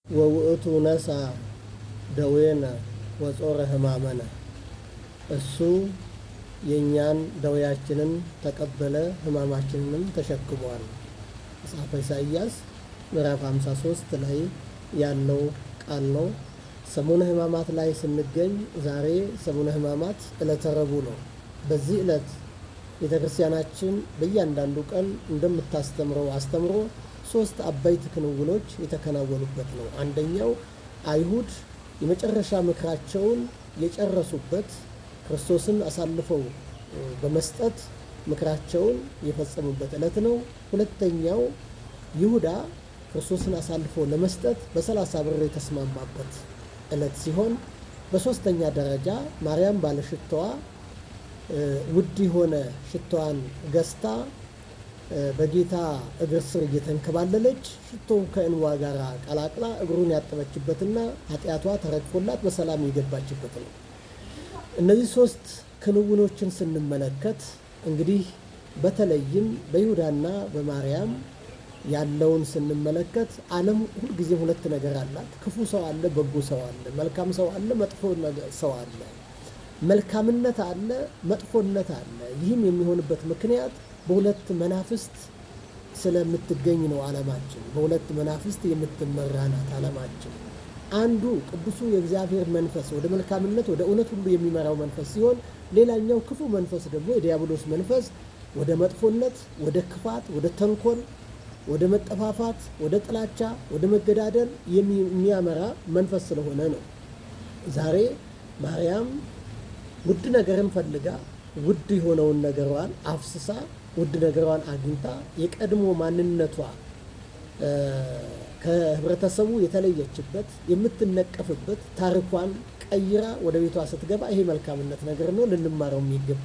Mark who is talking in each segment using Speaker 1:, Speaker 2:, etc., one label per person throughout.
Speaker 1: ወውእቱ ነሳ ደዌነ ወጾረ ሕማመነ እሱ የእኛን ደዌያችንን ተቀበለ ሕማማችንንም ተሸክሟል። መጽሐፈ ኢሳይያስ ምዕራፍ 53 ላይ ያለው ቃል ነው። ሰሙነ ሕማማት ላይ ስንገኝ ዛሬ ሰሙነ ሕማማት ዕለተ ረቡዕ ነው። በዚህ ዕለት ቤተክርስቲያናችን በእያንዳንዱ ቀን እንደምታስተምረው አስተምሮ ሶስት አበይት ክንውኖች የተከናወኑበት ነው። አንደኛው አይሁድ የመጨረሻ ምክራቸውን የጨረሱበት ክርስቶስን አሳልፈው በመስጠት ምክራቸውን የፈጸሙበት ዕለት ነው። ሁለተኛው ይሁዳ ክርስቶስን አሳልፎ ለመስጠት በ30 ብር የተስማማበት ዕለት ሲሆን በሶስተኛ ደረጃ ማርያም ባለሽታዋ ውድ የሆነ ሽታዋን ገዝታ በጌታ እግር ስር እየተንከባለለች ሽቶው ከእንባ ጋር ቀላቅላ እግሩን ያጠበችበትና ኃጢአቷ ተረግፎላት በሰላም የገባችበት ነው። እነዚህ ሶስት ክንውኖችን ስንመለከት እንግዲህ በተለይም በይሁዳና በማርያም ያለውን ስንመለከት ዓለም ሁልጊዜ ሁለት ነገር አላት። ክፉ ሰው አለ፣ በጎ ሰው አለ። መልካም ሰው አለ፣ መጥፎ ሰው አለ። መልካምነት አለ፣ መጥፎነት አለ። ይህም የሚሆንበት ምክንያት በሁለት መናፍስት ስለምትገኝ ነው። ዓለማችን በሁለት መናፍስት የምትመራ ናት። ዓለማችን አንዱ ቅዱሱ የእግዚአብሔር መንፈስ ወደ መልካምነት ወደ እውነት ሁሉ የሚመራው መንፈስ ሲሆን፣ ሌላኛው ክፉ መንፈስ ደግሞ የዲያብሎስ መንፈስ ወደ መጥፎነት፣ ወደ ክፋት፣ ወደ ተንኮል፣ ወደ መጠፋፋት፣ ወደ ጥላቻ፣ ወደ መገዳደል የሚያመራ መንፈስ ስለሆነ ነው። ዛሬ ማርያም ውድ ነገርን ፈልጋ ውድ የሆነውን ነገሯን አፍስሳ ውድ ነገሯን አግኝታ የቀድሞ ማንነቷ ከህብረተሰቡ የተለየችበት የምትነቀፍበት ታሪኳን ቀይራ ወደ ቤቷ ስትገባ ይሄ መልካምነት ነገር ነው፣ ልንማረው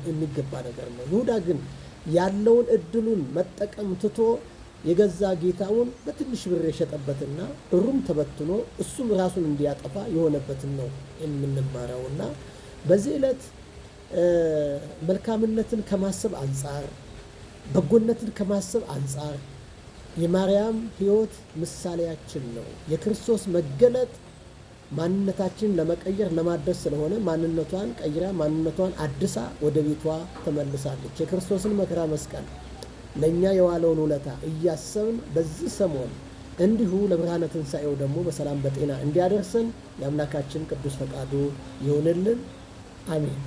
Speaker 1: የሚገባ ነገር ነው። ይሁዳ ግን ያለውን እድሉን መጠቀም ትቶ የገዛ ጌታውን በትንሽ ብር የሸጠበትና ብሩም ተበትኖ እሱም ራሱን እንዲያጠፋ የሆነበትን ነው የምንማረውና በዚህ ዕለት መልካምነትን ከማሰብ አንጻር በጎነትን ከማሰብ አንጻር የማርያም ሕይወት ምሳሌያችን ነው። የክርስቶስ መገለጥ ማንነታችንን ለመቀየር ለማድረስ ስለሆነ ማንነቷን ቀይራ ማንነቷን አድሳ ወደ ቤቷ ተመልሳለች። የክርስቶስን መከራ መስቀል ለእኛ የዋለውን ውለታ እያሰብን በዚህ ሰሞን እንዲሁ ለብርሃነ ትንሣኤው ደግሞ በሰላም በጤና እንዲያደርሰን የአምላካችን ቅዱስ ፈቃዱ ይሁንልን። አሜን።